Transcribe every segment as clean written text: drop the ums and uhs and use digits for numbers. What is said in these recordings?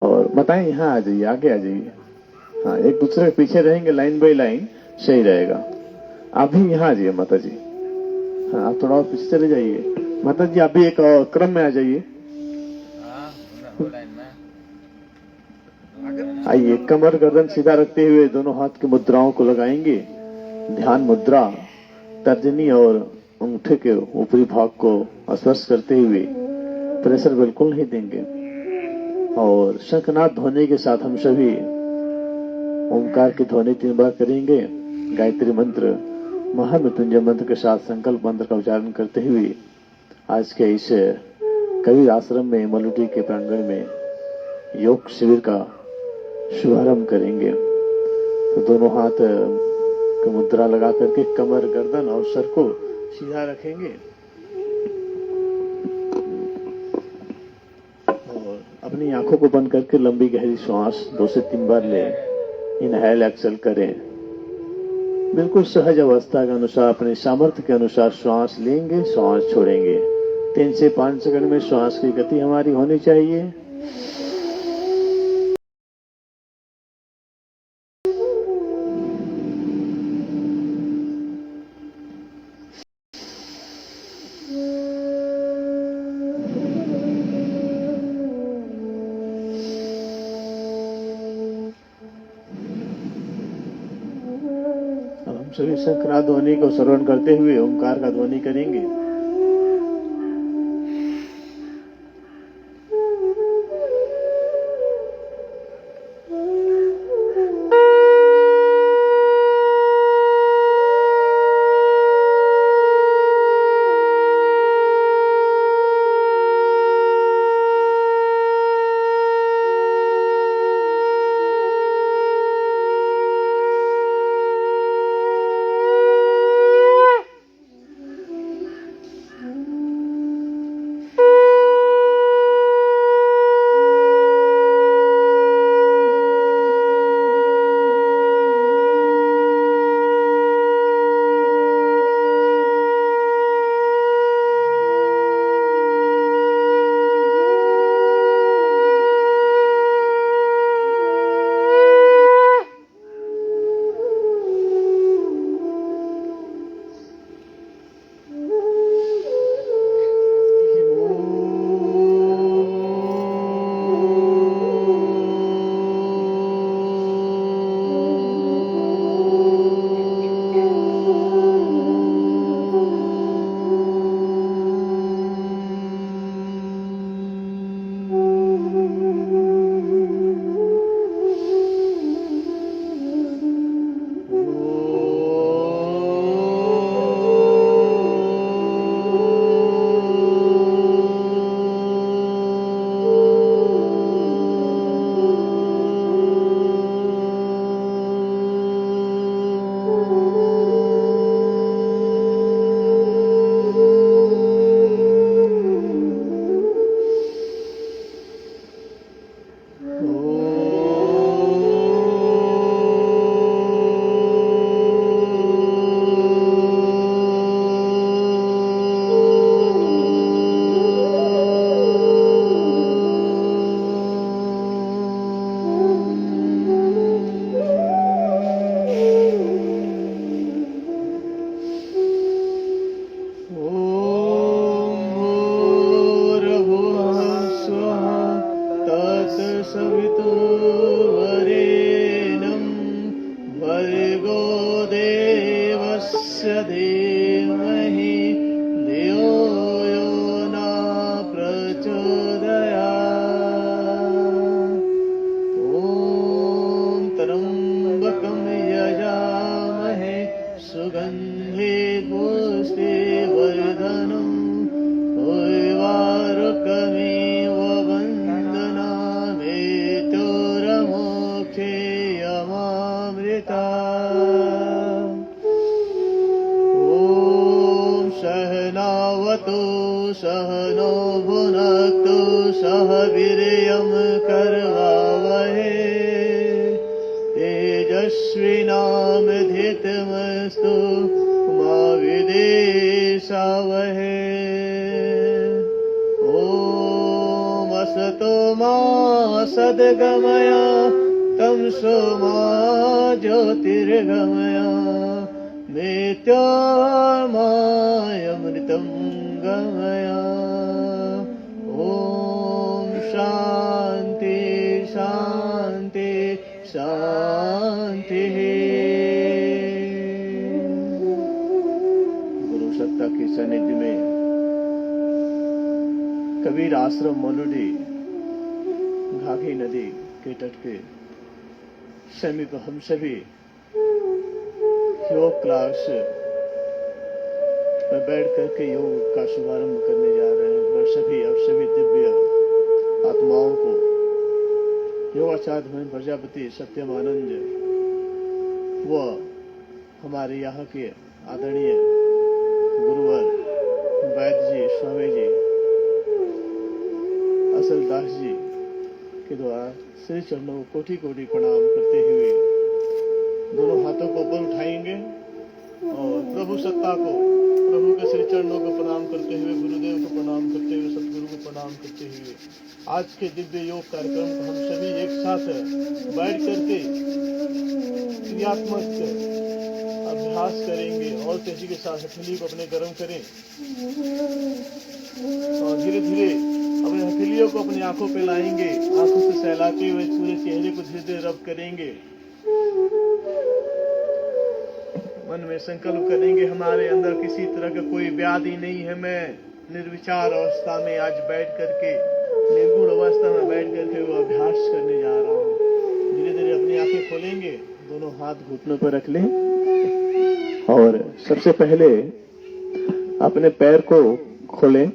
और बताएं, यहाँ आ जाइए, आगे आ जाइए। हाँ, एक दूसरे के पीछे रहेंगे, लाइन बाई लाइन सही रहेगा। आप भी यहाँ आ जाइए माता जी। हाँ, आप थोड़ा और पीछे चले जाइए माता जी। आप भी एक क्रम में आ जाइए। आइए, कमर गर्दन सीधा रखते हुए दोनों हाथ की मुद्राओं को लगाएंगे। ध्यान मुद्रा तर्जनी और अंगूठे के ऊपरी भाग को स्पर्श करते हुए प्रेशर बिल्कुल नहीं देंगे। और शंखनाद ध्वनि के साथ हम सभी ओंकार की ध्वनि 3 बार करेंगे। गायत्री मंत्र, महामृत्युंजय मंत्र के साथ संकल्प मंत्र का उच्चारण करते हुए आज के इस कबीर आश्रम में मलुटी के प्रांगण में योग शिविर का शुभारंभ करेंगे। तो दोनों हाथ की मुद्रा लगा करके कमर गर्दन और सर को सीधा रखेंगे और अपनी आंखों को बंद करके लंबी गहरी श्वास 2 से 3 बार लें। इनहेल एक्सेल करें। बिल्कुल सहज अवस्था के अनुसार, अपने सामर्थ्य के अनुसार श्वास लेंगे, श्वास छोड़ेंगे। 3 से 5 सेकंड में श्वास की गति हमारी होनी चाहिए। सभी शंखनाद ध्वनि को श्रवण करते हुए ओंकार का ध्वनि करेंगे। सहनो भुनक्तु सह वीर्यं करवावहै तेजस्विनावधीतमस्तु मा विद्विषावहै। ॐ असतो मा सद्गमय तमसो मा ज्योतिर्गमय मृत्योर्मायमृतं गमय। ओम शांति शांति शांति। गुरु सत्ता के सानिध्य में कबीर आश्रम मनुडी घाघी नदी के तट के समीप हम सभी योग क्लास में बैठ करके योग का शुभारंभ करने जा रहे हैं। वह सभी दिव्य आत्माओं को योगाचार्य धर्म प्रजापति सत्यमानंद व हमारे यहाँ के आदरणीय गुरुवर वैद्य जी, स्वामी जी, असल दास जी के द्वारा श्री चरणों को कोटि कोटि प्रणाम करते हुए दोनों हाथों को ऊपर उठाएंगे और प्रभु सत्ता को, प्रभु के श्री चरणों को प्रणाम करते हुए, गुरुदेव को प्रणाम करते हुए, सतगुरु को प्रणाम करते हुए आज के दिव्य योग कार्यक्रम को हम सभी एक साथ बैठ करके क्रियात्मक अभ्यास करेंगे। और तेजी के साथ हथेली को अपने गर्म करें और धीरे धीरे अपने हथेलियों को अपनी आंखों पे लाएंगे। आंखों से सहलाते हुए पूरे चेहरे को धीरे धीरे रब करेंगे। मन में संकल्प करेंगे हमारे अंदर किसी तरह का कोई व्याधि नहीं है। मैं निर्विचार अवस्था में आज बैठ करके, निर्गुण अवस्था में बैठ करके वो अभ्यास करने जा रहा हूँ। धीरे धीरे अपनी आंखें खोलेंगे, दोनों हाथ घुटनों पर रख लें और सबसे पहले अपने पैर को खोलें।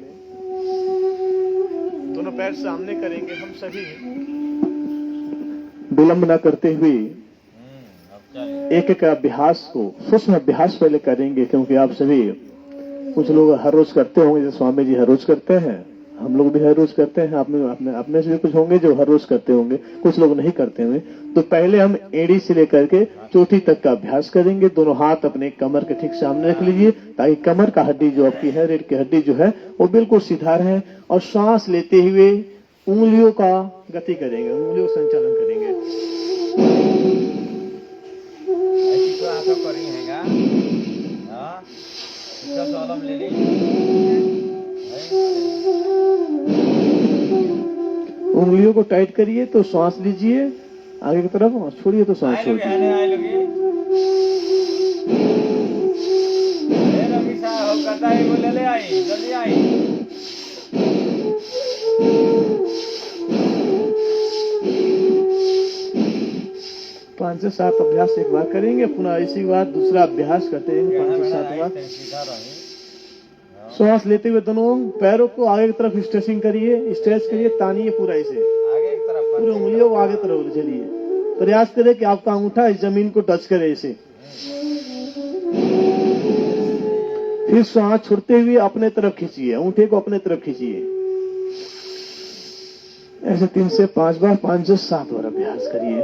दोनों पैर सामने करेंगे। हम सभी विलंब न करते हुए एक एक अभ्यास को, सूक्ष्म अभ्यास पहले करेंगे, क्योंकि आप सभी, कुछ लोग हर रोज करते होंगे, जैसे स्वामी जी हर रोज करते हैं, हम लोग भी हर रोज करते हैं, अपने से भी कुछ होंगे जो हर रोज करते होंगे, कुछ लोग नहीं करते हुए। तो पहले हम एड़ी से लेकर के चोटी तक का अभ्यास करेंगे। दोनों हाथ अपने कमर के ठीक सामने रख लीजिए, ताकि कमर का हड्डी जो आपकी है, रीढ़ की हड्डी जो है वो बिल्कुल सीधा रहे। और श्वास लेते हुए उंगलियों का गति करेंगे, उंगलियों का संचालन करेंगे। उंगलियों को टाइट करिए तो श्वास लीजिए आगे की तरफ, और छोड़िए तो श्वास छोड़िए। पांच से सात अभ्यास एक बार करेंगे, पुनः इसी बार दूसरा अभ्यास करते हैं 5 से 7 बार। श्वास लेते हुए दोनों पैरों को आगे की तरफ स्ट्रेचिंग करिए, स्ट्रेच करिए, तानिए पूरा इसे, पूरी उंगलियों को आगे तरफ चलिए। प्रयास करें कि आपका अंगूठा इस जमीन को टच करे इसे। फिर श्वास छोड़ते हुए अपने तरफ खींचिए, अंगूठे को अपने तरफ खींचिए। ऐसे 3 से 5 बार, 5 से 7 बार अभ्यास करिए।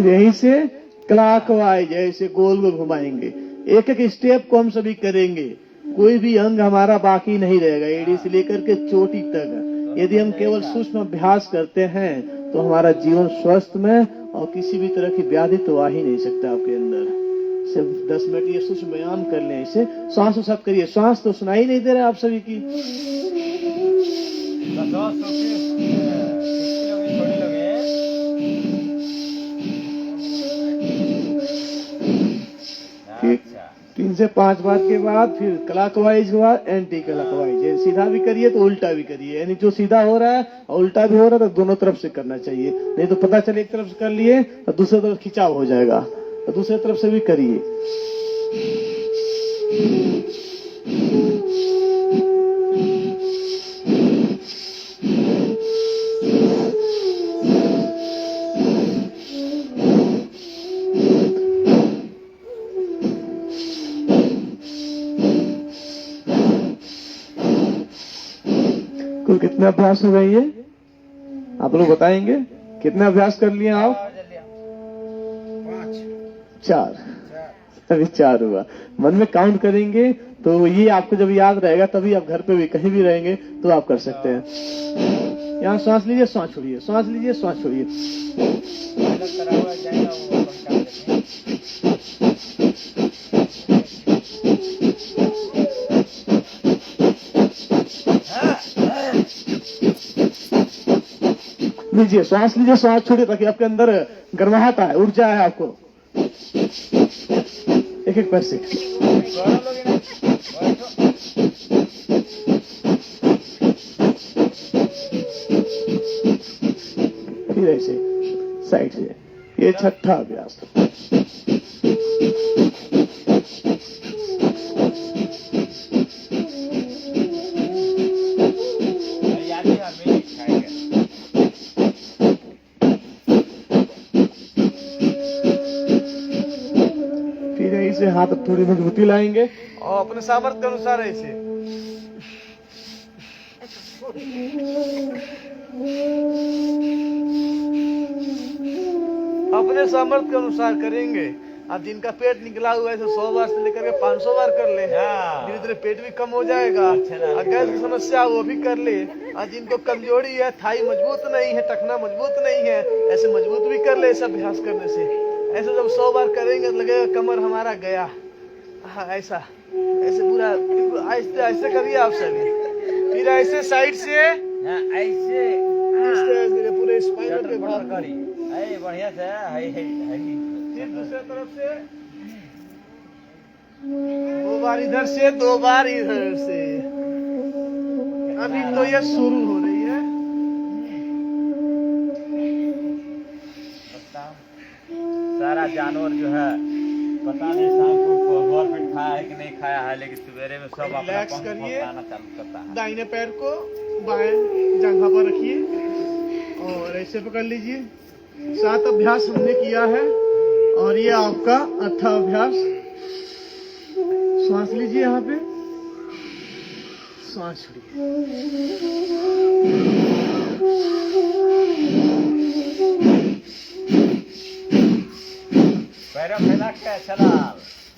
यहीं से क्लॉकवाइज ऐसे गोल गोल घुमाएंगे। एक एक स्टेप को हम सभी करेंगे, कोई भी अंग हमारा बाकी नहीं रहेगा, एड़ी से लेकर के चोटी तक। यदि हम केवल सूक्ष्म अभ्यास करते हैं तो हमारा जीवन स्वस्थ में, और किसी भी तरह की व्याधि तो आ ही नहीं सकता आपके अंदर। सिर्फ 10 मिनट ये सूक्ष्म व्यायाम कर लें। इसे श्वास को सब करिए। श्वास तो सुनाई नहीं दे रहा आप सभी की। ठीक, 3 से 5 बार के बाद फिर क्लॉकवाइज हुआ, एंटी क्लॉकवाइज। सीधा भी करिए तो उल्टा भी करिए, यानी जो सीधा हो रहा है और उल्टा भी हो रहा है तो दोनों तरफ से करना चाहिए। नहीं तो पता चले एक तरफ से कर लिए तो दूसरी तरफ खिंचाव हो जाएगा, तो दूसरी तरफ से भी करिए। कितने अभ्यास हो गए ये आप लोग बताएंगे? कितने अभ्यास कर लिए आप? 4। अभी 4 हुआ। मन में काउंट करेंगे तो ये आपको जब याद रहेगा तभी आप घर पे भी कहीं भी रहेंगे तो आप कर सकते हैं। यहाँ सांस लीजिए, सांस छोड़िए, सांस लीजिए, सांस छोड़िए। लीजिए, सांस लीजिए, सांस छोड़िए ताकि आपके अंदर गर्माहट आए, ऊर्जा है आपको। एक एक पैर से फिर ऐसे साइड से। ये 6ठा अभ्यास। फिर ऐसे हाथ थोड़ी मजबूती लाएंगे और अपने सामर्थ्य के अनुसार ऐसे अपने सामर्थ्य के अनुसार करेंगे। अब जिनका पेट निकला हुआ है 100 बार से लेकर के 500 बार कर ले, धीरे धीरे पेट भी कम हो जाएगा। और गैस की समस्या वो भी कर ले। और जिनको कमजोरी है, थाई मजबूत नहीं है, टखना मजबूत नहीं है, ऐसे मजबूत भी कर ले। ऐसा अभ्यास करने से ऐसे जब 100 बार करेंगे तो लगेगा कमर हमारा गया। हाँ, ऐसा ऐसे पूरा ऐसे ऐसे करिए आप सभी। फिर ऐसे साइड से ऐसे पूरे स्पाइन पे भार करी बढ़िया से फिर दूसरे तरफ से 2 बार इधर से, 2 बार इधर से। अभी तो ये शुरू हो रही है। सारा जानवर जो है पता नहीं शाम को गवर्नमेंट खाया है कि नहीं खाया है, लेकिन सवेरे में सब अपना रिलैक्स पंख करिए। फड़फड़ाना चालू करता है। दाहिने पैर को बाएं जंघा पर रखिए और ऐसे पकड़ लीजिए। 7 अभ्यास हमने किया है और ये आपका 8वां अभ्यास। सांस लीजिए, यहाँ पे सांस छोड़िए। पैरों फैला के चला,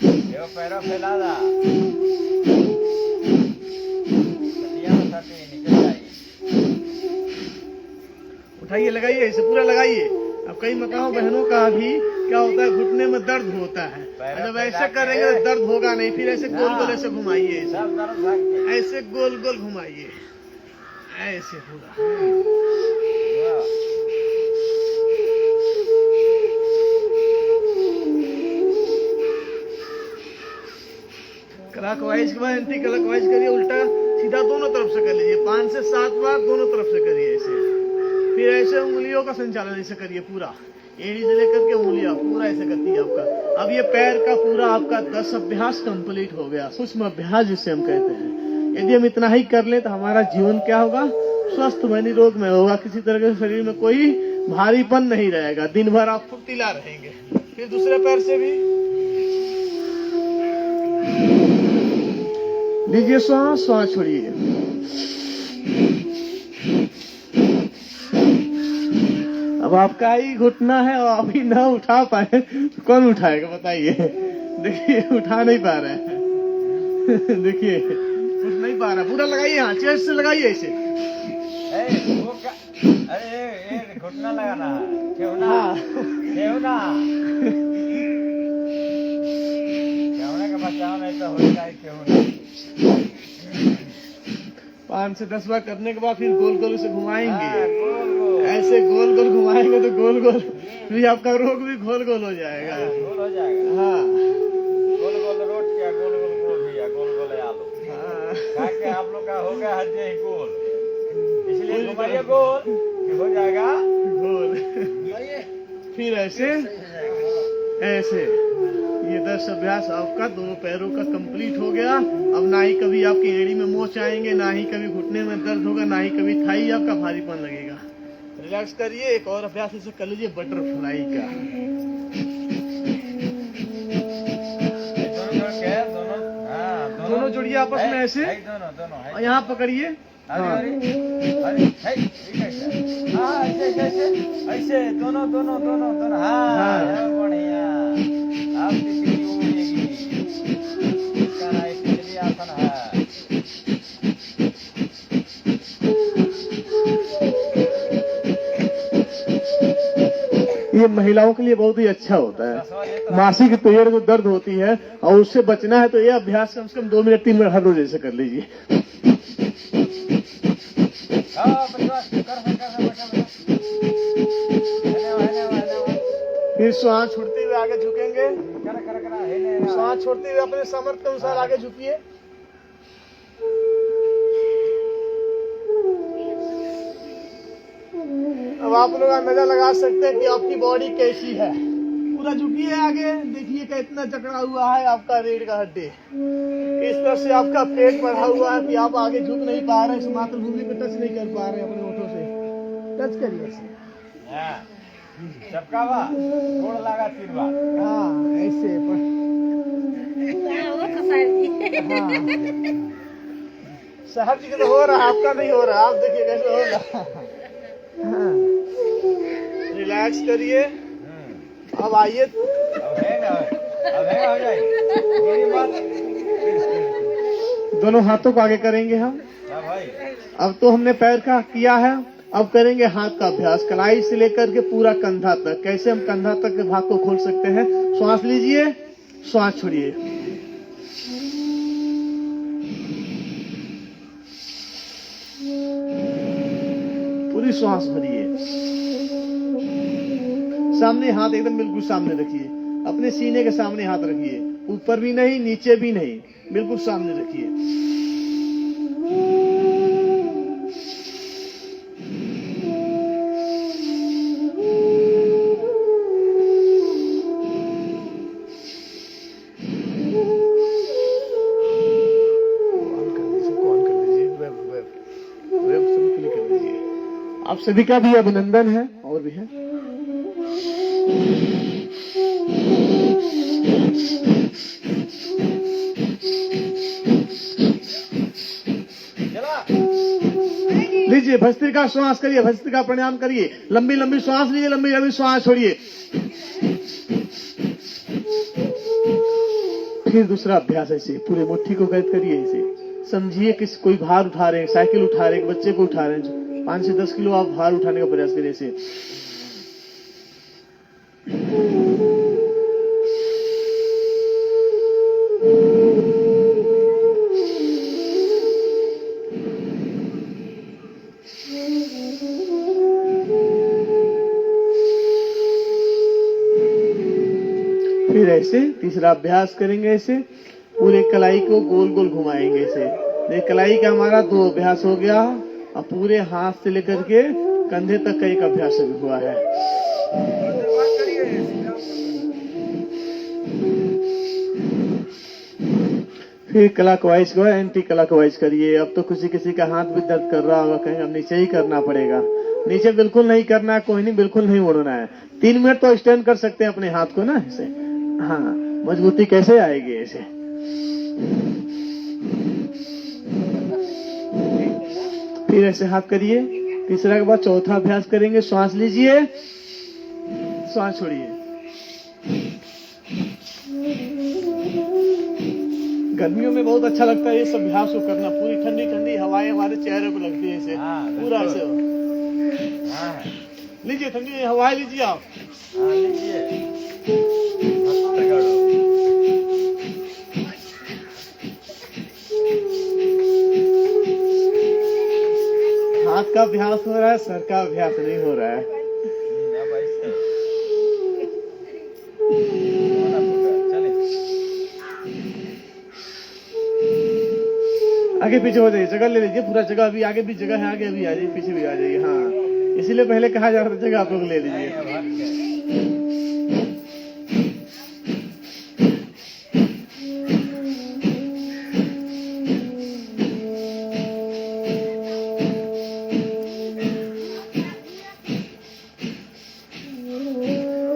यो पैरों फैला दा, निकल जाइए। उठाइए, लगाइए, ऐसे पूरा लगाइए। अब कई माताओं बहनों का भी क्या होता है, घुटने में दर्द होता है। जब ऐसे करेंगे तो दर्द होगा नहीं। फिर ऐसे गोल गोल ऐसे घुमाइए, ऐसे गोल गोल घुमाइए, ऐसे पूरा। क्लॉकवाइज के बाद एंटी क्लॉकवाइज करिए, उल्टा सीधा दोनों तरफ से कर लीजिए। 5 से 7 बार दोनों तरफ से करिए ऐसे। फिर ऐसे उंगलियों का संचालन ऐसे करिए पूरा, एड़ी से लेकर के उंगलियां पूरा ऐसे करती है आपका। अब ये पैर का पूरा आपका 10 अभ्यास कंप्लीट हो गया, सूक्ष्म अभ्यास जिसे हम कहते हैं। यदि हम इतना ही कर ले तो हमारा जीवन क्या होगा, स्वस्थ व निरोग में होगा। किसी तरह के शरीर में कोई भारीपन नहीं रहेगा, दिन भर आप फुर्तीला रहेंगे। फिर दूसरे पैर से भी लीजिए, श्वास श्वास छोड़िए। अब आपका ही घुटना है और अभी ना उठा पाए तो कौन उठाएगा बताइए। देखिए उठा नहीं पा रहे हैं। देखिए उठ नहीं पा रहा, पूरा लगाइए, यहाँ चेस्ट से लगाइए ऐसे। अरे घुटना लगाना है, क्यों ना का बचाव नहीं तो होगा ही, क्यों ना। 5 से 10 बार करने के बाद फिर गोल गोल से घुमाएंगे। ऐसे गोल गोल घुमाएंगे तो गोल गोल भी आपका रोग भी गोल गोल हो जाएगा। गोल हो जाएगा। हाँ, गोल गोल रोट क्या, गोल गोल गोभी या गोल गोल आलू खा के आप लोग का हो गया हज ही गोल। इसलिए घुमाइए गोल कि हो जाएगा गोल। फिर ऐसे ऐसे ये 10 अभ्यास आपका दोनों पैरों का कंप्लीट हो गया। अब ना ही कभी आपकी एड़ी में मोच आएंगे, ना ही कभी घुटने में दर्द होगा, ना ही कभी थाई आपका भारीपन लगेगा। रिलैक्स करिए। एक और अभ्यास इसे कर लीजिए, बटरफ्लाई का। दोनों दोनों जोड़िए आपस में ऐसे, दोनों और यहाँ पकड़िए अरे अरे है कैसे? हाँ ऐसे दोनों हाँ बढ़िया। अब किसी उड़ेगी इसका इसके लिए आसन है। ये महिलाओं के लिए बहुत ही अच्छा होता है। मासिक पीरियड जो दर्द होती है और उससे बचना है तो ये अभ्यास कम से कम 2 मिनट 3 मिनट हर रोज ऐसे कर लीजिए। फिर श्वास छोड़ते हुए आगे झुकेंगे। श्वास छोड़ते हुए अपने सामर्थ्य अनुसार आगे झुकिए। अब आप लोग अंदाजा लगा सकते हैं कि आपकी बॉडी कैसी है। पूरा झुकिए आगे, देखिए कितना जकड़ा हुआ है आपका रीढ़ का हड्डी। इस तरह से आपका पेट बढ़ा हुआ है कि आप आगे झुक नहीं पा रहे, इस मातृभूमि को टच नहीं कर पा रहे अपने होठों से। टच करिए इसे। चपकावा गोड़ लगा 3 बार। हाँ ऐसे साहब जी का तो हो रहा है, आपका नहीं हो रहा। आप देखिए कैसे होगा। हाँ। रिलैक्स करिए। अब आइए, अब है हो जाए। दोनों हाथों को आगे करेंगे हम। भाई अब तो हमने पैर का किया है, अब करेंगे हाथ का अभ्यास। कलाई से लेकर के पूरा कंधा तक। कैसे हम कंधा तक के भाग को खोल सकते हैं? श्वास लीजिए, श्वास छोड़िए। पूरी श्वास भरिए। सामने हाथ एकदम बिल्कुल सामने रखिए। अपने सीने के सामने हाथ रखिए, ऊपर भी नहीं नीचे भी नहीं, बिल्कुल सामने रखिए। आप सभी का भी अभिनंदन है। और भी है। लीजिए भस्त्रिका श्वास करिए, भस्त्रिका प्राणायाम करिए। लंबी लंबी श्वास लीजिए, लंबी लंबी श्वास छोड़िए। फिर दूसरा अभ्यास ऐसे पूरे मुट्ठी को कैद करिए। ऐसे समझिए कि कोई भार उठा रहे हैं, साइकिल उठा रहे हैं, एक बच्चे को उठा रहे हैं। 5 से 10 किलो आप भार उठाने का प्रयास करिए। ऐसे फिर ऐसे तीसरा अभ्यास करेंगे। ऐसे पूरे कलाई को गोल गोल घुमाएंगे। ऐसे कलाई का हमारा 2 अभ्यास हो गया। अब पूरे हाथ से लेकर के कंधे तक का एक अभ्यास भी हुआ है। फिर क्लॉकवाइज को एंटी क्लॉकवाइज करिए। अब तो किसी का हाथ भी दर्द कर रहा होगा, कहीं अब नीचे ही करना पड़ेगा। नीचे बिल्कुल नहीं करना है, कोई नहीं, बिल्कुल नहीं मुड़ना है। 3 मिनट तो स्टैंड कर सकते हैं अपने हाथ को ना ऐसे। हाँ, मजबूती कैसे आएगी ऐसे। फिर ऐसे हाथ करिए। तीसरा के बाद चौथा अभ्यास करेंगे। श्वास लीजिए, श्वास छोड़िए। गर्मियों में बहुत अच्छा लगता है ये सब अभ्यास को करना। पूरी ठंडी ठंडी हवाएं हमारे चेहरे को लगती है ऐसे। पूरा ऐसे लीजिए, ठंडी हवाएं लीजिए आप। लीजिए। हाथ का अभ्यास हो रहा है, सर का अभ्यास नहीं हो रहा है। आगे पीछे हो जाइए, जगह ले लीजिए। पूरा जगह अभी आगे भी जगह है, आगे अभी आ जाइए, पीछे भी आ जाइए। हाँ, इसीलिए पहले कहा जा रहा था जगह आप लोग ले लीजिए।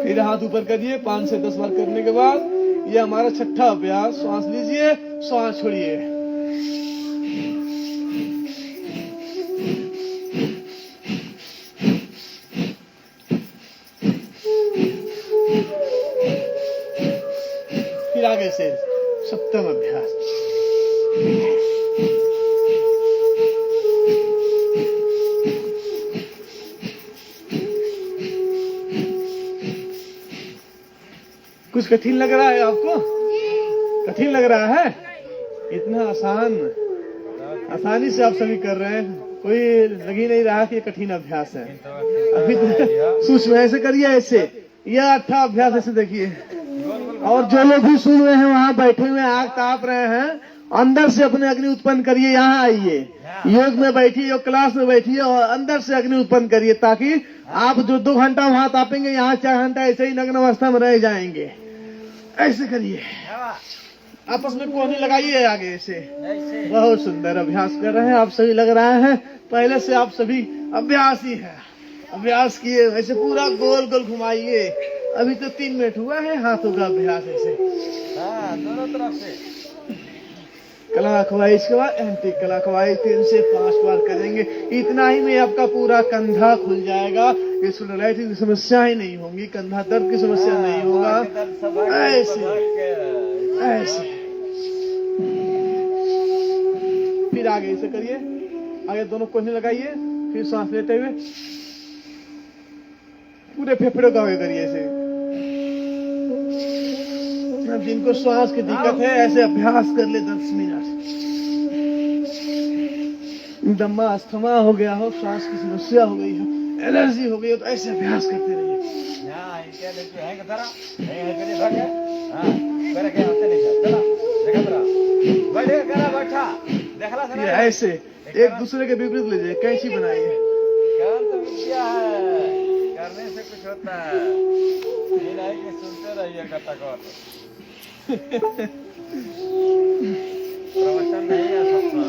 फिर हाथ ऊपर करिए। 5 से 10 बार करने के बाद ये हमारा छठा अभ्यास। श्वास लीजिए, श्वास छोड़िए। आगे से सप्तम अभ्यास। कुछ कठिन लग रहा है आपको? कठिन लग रहा है? इतना आसानी से आप सभी कर रहे हैं, कोई लग ही नहीं रहा कि ये कठिन अभ्यास है। अभी सूक्ष्म ऐसे करिए, ऐसे यह 8 अभ्यास ऐसे देखिए। और जो लोग भी सुन रहे हैं वहां बैठे हुए आग ताप रहे हैं, अंदर से अपने अग्नि उत्पन्न करिए। यहाँ आइए, योग में बैठिए, योग क्लास में बैठिए और अंदर से अग्नि उत्पन्न करिए, ताकि आप जो 2 घंटा वहां तापेंगे, यहाँ 4 घंटा ऐसे ही नग्न अवस्था में रह जाएंगे। ऐसे करिए, आपस में कोहनी लगाइए आगे से। बहुत सुंदर अभ्यास कर रहे हैं आप सभी, लग रहा है पहले से आप सभी अभ्यास ही है। अभ्यास किए, ऐसे पूरा गोल गोल घुमाइए। अभी तो 3 मिनट हुआ है, हाथों का अभ्यास ऐसे दोनों तरफ से क्लॉकवाइज, इसके बाद एंटी क्लॉकवाइज 3 से 5 बार करेंगे। इतना ही में आपका पूरा कंधा खुल जाएगा। स्पॉन्डिलाइटिस की समस्या ही नहीं होगी, कंधा दर्द की समस्या नहीं होगा। ऐसे ऐसे फिर आगे ऐसे करिए, आगे दोनों कोहनी लगाइए, फिर सांस लेते हुए पूरे फेफड़े का आगे करिए ऐसे। जिनको श्वास की दिक्कत है ऐसे अभ्यास कर ले 10 मिनट। दम्मा अस्थमा हो गया हो, श्वास की समस्या हो गई हो, एलर्जी हो गई हो, तो ऐसे अभ्यास करते रहिए। ऐसे एक दूसरे के विपरीत ले जाइए, कैंची बनाइए। विद्या है, करने से कुछ होता है, ये नहीं कि सुनते रहिए कथाकथ। प्रवचन नहीं है सबका।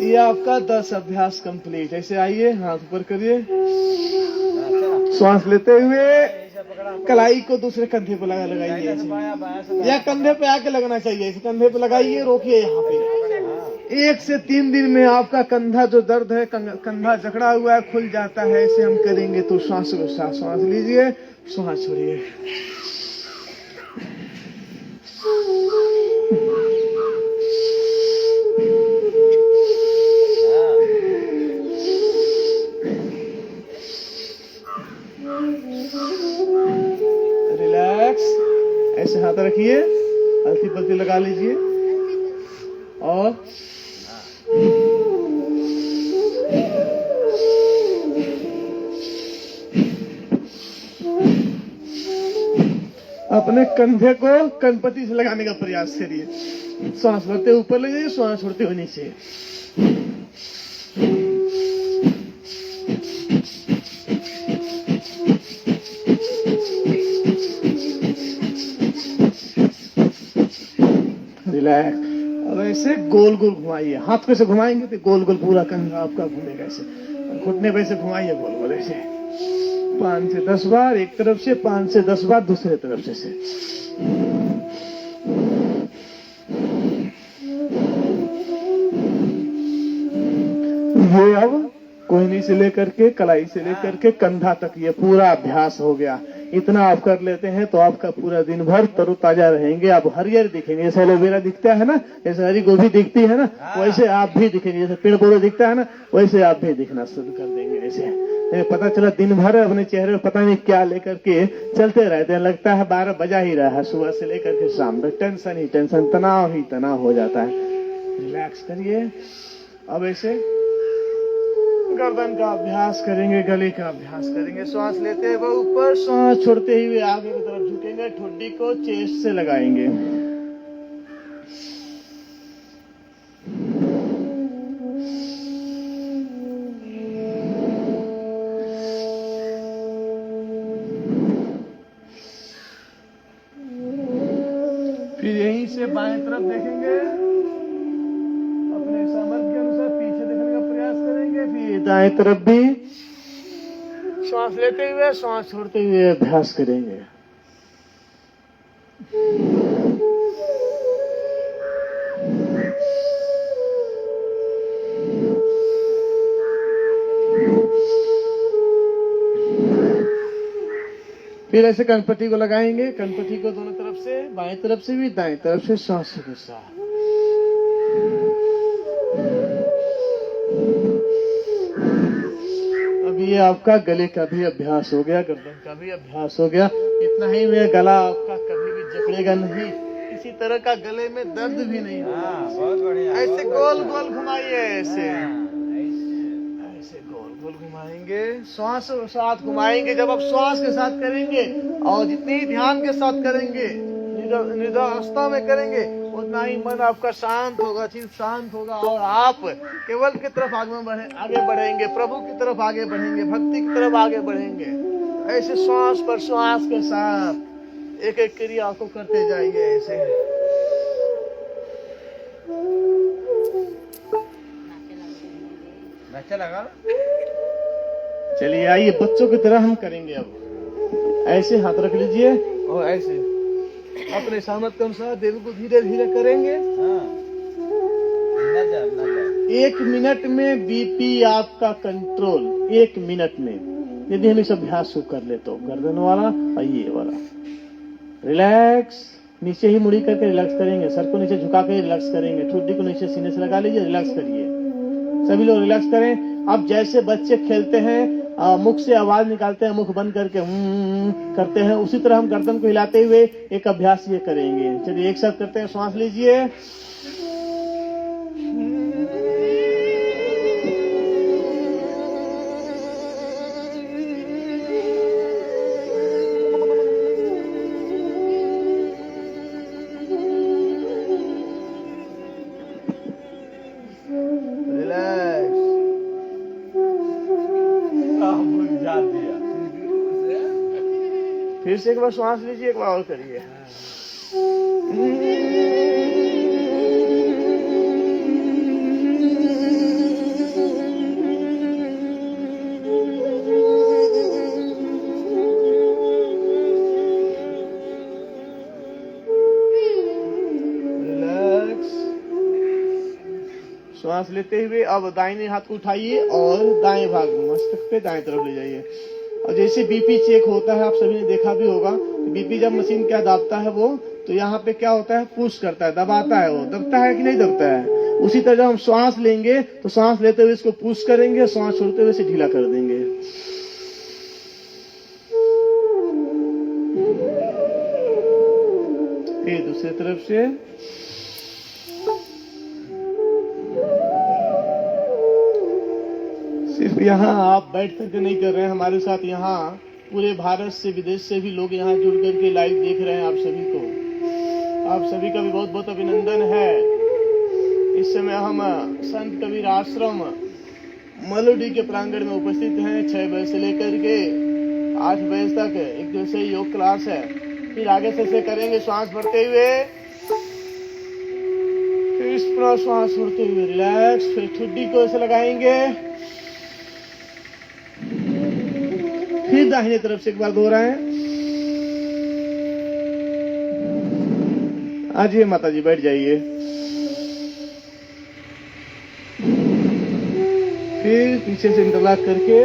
ये आपका 10 अभ्यास कंप्लीट। ऐसे आइए, हाथ ऊपर करिए, श्वास लेते हुए कलाई को दूसरे कंधे पे लगाइए या कंधे पे आके लगना चाहिए। इस कंधे पे लगाइए, रोकिए यहाँ पे। 1 से 3 दिन में आपका कंधा जो दर्द है, कंधा जकड़ा हुआ है, खुल जाता है। ऐसे हम करेंगे तो श्वास को श्वास लीजिए, श्वास छोड़िए। रिलैक्स, ऐसे हाथ रखिए, हल्की पल्टी लगा लीजिए और अपने कंधे को कनपट्टी से लगाने का प्रयास करिए। सांस भरते ऊपर ले जाइए, सांस छोड़ते हुए नीचे। रिलैक्स। अब ऐसे गोल गोल घुमाइए, हाथ को ऐसे घुमाएंगे तो गोल गोल पूरा कंधा आपका घूमेगा। ऐसे घुटने पे ऐसे घुमाइए गोल गोल, ऐसे 5 से 10 बार एक तरफ से, 5 से 10 बार दूसरे तरफ से। ये अब कोहनी से लेकर के कलाई से लेकर के कंधा तक ये पूरा अभ्यास हो गया। इतना आप कर लेते हैं तो आपका पूरा दिन भर तरोताजा रहेंगे। आप हरियर दिखेंगे, जैसे एलोवेरा दिखता है ना, जैसे हरी गोभी दिखती है ना, वैसे आप भी दिखेंगे। जैसे पेड़ पौधे दिखता है ना, वैसे आप भी दिखना शुरू कर देंगे। ऐसे पता चला दिन भर अपने चेहरे पर पता नहीं क्या लेकर के चलते रहते हैं। लगता है 12 बजा ही रहा है सुबह से लेकर के शाम तक। टेंशन ही टेंशन, तनाव ही तनाव हो जाता है। रिलैक्स करिए। अब ऐसे गर्दन का अभ्यास करेंगे, गले का अभ्यास करेंगे। श्वास लेते हुए ऊपर, श्वास छोड़ते हुए आगे की तरफ झुकेंगे, ठुड्डी को चेस्ट से लगाएंगे। फिर यहीं से बाएं तरफ देखेंगे, अपने सामर्थ्य के अनुसार पीछे देखने का प्रयास करेंगे। फिर दाएं तरफ भी श्वास लेते हुए, श्वास छोड़ते हुए अभ्यास करेंगे। फिर ऐसे कनपट्टी को लगाएंगे, कनपट्टी को दोनों तरफ से, बाएं तरफ से भी दाएं तरफ से, सांस के साथ। अब ये आपका गले का भी अभ्यास हो गया, गर्दन का भी अभ्यास हो गया। इतना ही में गला आपका कभी भी जकड़ेगा नहीं, किसी तरह का गले में दर्द भी नहीं होगा। बहुत बढ़िया। ऐसे गोल गोल घुमाइए, ऐसे ऐसे गोल गोल घुमाएंगे, श्वास के साथ घुमाएंगे। जब आप श्वास के साथ करेंगे और जितनी ध्यान के साथ करेंगे, निरावस्था में करेंगे, उतना ही मन आपका शांत होगा, चित्त शांत होगा और आप केवल की तरफ आगे बढ़ेंगे, प्रभु की तरफ आगे बढ़ेंगे, भक्ति की तरफ आगे बढ़ेंगे। ऐसे श्वास पर श्वास के साथ एक एक क्रिया को करते जाइए ऐसे। अच्छा लगा। चलिए आइए, बच्चों की तरह हम करेंगे। अब ऐसे हाथ रख लीजिए और ऐसे अपने सामर्थ्य के अनुसार देव को धीरे धीरे करेंगे। एक मिनट में बीपी आपका कंट्रोल, 1 मिनट में यदि हम इस अभ्यास को कर ले तो गर्दन वाला और ये वाला रिलैक्स, नीचे ही मुड़ी करके रिलैक्स करेंगे, सर को नीचे झुका कर रिलैक्स करेंगे, ठुड्डी को नीचे सीने से लगा लीजिए, रिलैक्स करिए। सभी लोग रिलैक्स करें। अब जैसे बच्चे खेलते हैं, मुख से आवाज निकालते हैं, मुख बंद करके करते हैं, उसी तरह हम गर्दन को हिलाते हुए एक अभ्यास ये करेंगे। चलिए एक साथ करते हैं। श्वास लीजिए, फिर से एक बार श्वास लीजिए, एक बार और करिए। रिलैक्स। श्वास लेते हुए अब दाहिने हाथ को उठाइए और दाएं भाग मस्तक पे दाएं तरफ ले जाइए। और जैसे बीपी चेक होता है, आप सभी ने देखा भी होगा, बीपी जब मशीन क्या दाबता है वो, तो यहाँ पे क्या होता है, पुश करता है, दबाता है, वो दबता है कि नहीं दबता है। उसी तरह जब हम श्वास लेंगे तो श्वास लेते हुए इसको पुश करेंगे, श्वास छोड़ते हुए इसे ढीला कर देंगे। फिर दूसरी तरफ से सिर्फ यहाँ आप बैठ करके नहीं कर रहे हैं, हमारे साथ यहाँ पूरे भारत से विदेश से भी लोग यहाँ जुड़ करके लाइव देख रहे हैं। आप सभी को, आप सभी का भी बहुत बहुत अभिनंदन है। इस समय हम संत कबीर आश्रम मलोडी के प्रांगण में उपस्थित हैं। 6 बजे से लेकर के 8 बजे तक एक दिवसीय योग क्लास है। फिर आगे से करेंगे श्वास भरते हुए, फिर इस पूरा श्वास छोड़ते हुए रिलैक्स। फिर ठुड्डी को ऐसे लगाएंगे, फिर दाहिने तरफ से एक बार दोहराएं। आइए माता जी, बैठ जाइए। फिर पीछे से इंटरलॉक करके,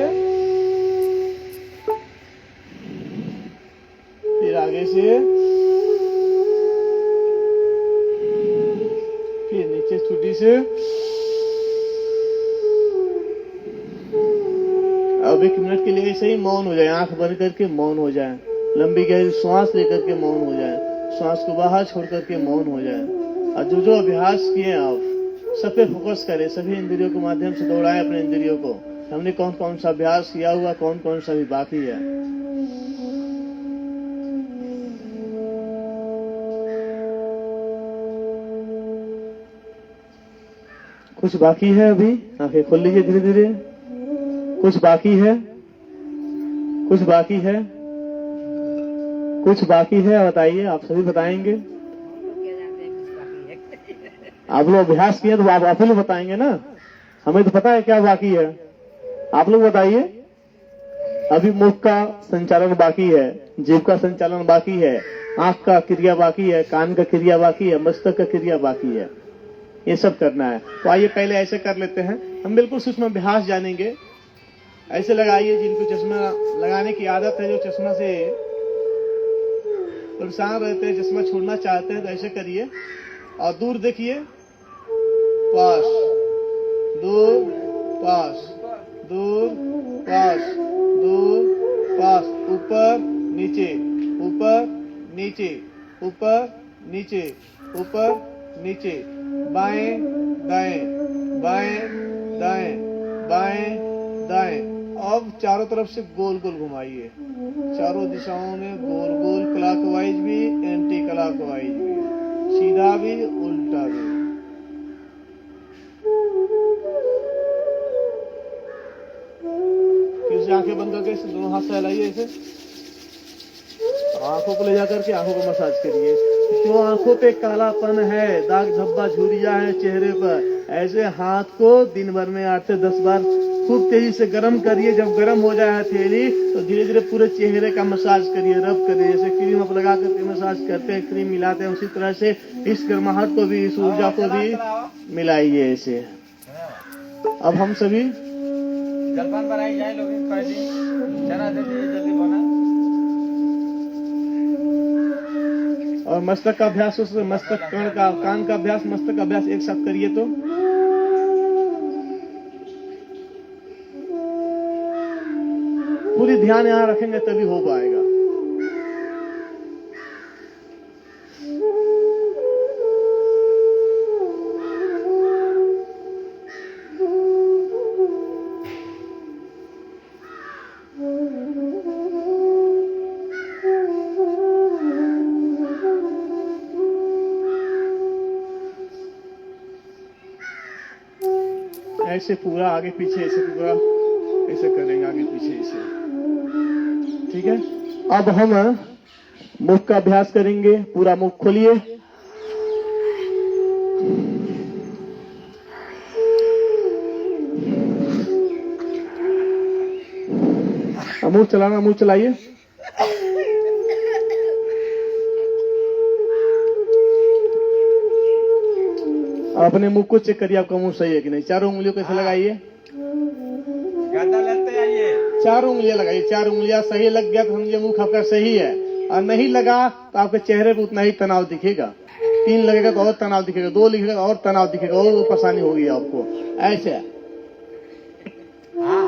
फिर आगे से, फिर नीचे छुट्टी से। अब 1 मिनट के लिए ऐसे ही मौन हो जाए, आंख बंद करके मौन हो जाए, लंबी गहरी श्वास लेकर के मौन हो जाए, श्वास को बाहर छोड़ करके मौन हो जाए। और जो जो अभ्यास किए आप सब पे फोकस करें, सभी इंद्रियों के माध्यम से दौड़ाएं अपने इंद्रियों को। हमने कौन कौन सा अभ्यास किया हुआ, कौन कौन सा भी बाकी है। कुछ बाकी है अभी, आंखें खोल लीजिए धीरे धीरे। कुछ बाकी है, कुछ बाकी है, कुछ बाकी है, बताइए। आप सभी बताएंगे। आप लोग अभ्यास किए तो आप लोग बताएंगे ना, हमें तो पता है क्या बाकी है। आप लोग बताइए। अभी मुख का संचालन बाकी है, जीभ का संचालन बाकी है, आंख का क्रिया बाकी है, कान का क्रिया बाकी है, मस्तक का क्रिया बाकी है। ये सब करना है। तो आइए पहले ऐसे कर लेते हैं। हम बिल्कुल सूक्ष्म अभ्यास जानेंगे। ऐसे लगाइए, जिनको चश्मा लगाने की आदत है, जो चश्मा से परेशान रहते हैं, चश्मा छोड़ना चाहते हैं तो ऐसे करिए और दूर देखिए, पास, दूर, पास, दूर, पास, दूर, पास, ऊपर नीचे, ऊपर नीचे, ऊपर नीचे, ऊपर नीचे, बाएं दाएं, बाएं दाएं, बाएं दाएं। अब चारों तरफ से गोल गोल घुमाइए, चारों दिशाओं में गोल गोल, क्लॉकवाइज भी एंटी क्लॉकवाइज भी, सीधा भी उल्टा भी। फिर से आंखें बंद करके इसे दोनों हाथ से हिलाइए, ऐसे आंखों को ले जाकर के आंखों को मसाज करिए। जो आंखों पे कालापन है, दाग धब्बा झुर्रियां है चेहरे पर, ऐसे हाथ को दिन भर में 8 से 10 बार खूब तेजी से गर्म करिए। जब गर्म हो जाए हथेली तो धीरे धीरे पूरे चेहरे का मसाज करिए, रब करिए। जैसे क्रीम आप लगा करके मसाज करते हैं, क्रीम मिलाते हैं, उसी तरह से इस गर्माहट को भी, इस ऊर्जा को भी मिलाइए ऐसे। अब हम सभी जलपान बनाई जाए लोग, चना दे दीजिए जल्दी बना। और मस्तक का अभ्यास, उस मस्तक कर्ण का, कान का अभ्यास, मस्तक का अभ्यास एक साथ करिए तो पूरी ध्यान यहाँ रखेंगे तभी हो पाएगा। ऐसे पूरा आगे पीछे, ऐसे पूरा ऐसे करेंगे आगे पीछे ऐसे, ठीक है। अब हम मुख का अभ्यास करेंगे। पूरा मुख खोलिए, मुंह चलाना, मुंह चलाइए। अपने मुंह को चेक करिए, आपका मुंह सही है कि नहीं। चारों उंगलियों कैसे लगाइए, गद्दा लेते आइए, चारों उंगलियां लगाइए। 4 उंगलियां सही लग गया तो समझिए मुख आपका सही है, और नहीं लगा तो आपके चेहरे पे उतना ही तनाव दिखेगा। 3 लगेगा तो और तनाव दिखेगा, 2 लिखेगा तो और तनाव दिखेगा, और परेशानी होगी आपको। ऐसे हाँ।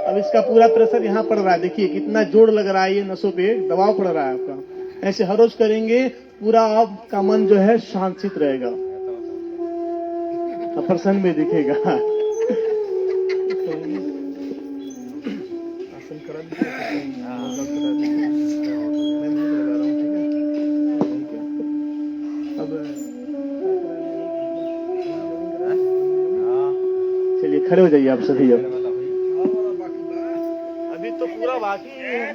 अब इसका पूरा प्रेशर यहाँ पड़ रहा है, देखिए कितना जोर लग रहा है, ये नसों पे दबाव पड़ रहा है आपका। ऐसे हर रोज करेंगे, पूरा आपका मन जो है शांत रहेगा, प्रसन्न में दिखेगा। आसन करा दीजिए, मैं मुंह लगा रहा हूँ, ठीक है। अब चलिए खड़े हो जाइए आप सभी। अब अभी तो पूरा बाकी है,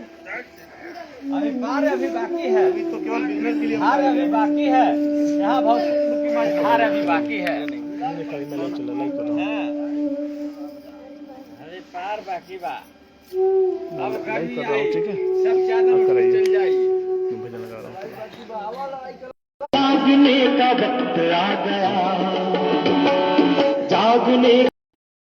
अभी कार्य अभी बाकी है, अभी तो केवल बिजनेस के लिए कार्य अभी बाकी है, यहाँ भौतिक की मझधार अभी बाकी है। अरे पार बाकी बा, अब गाड़ी आई, सब चादर चल जाइए। भजन लगा रहा हूँ। जागने का वक्त आ गया, जागने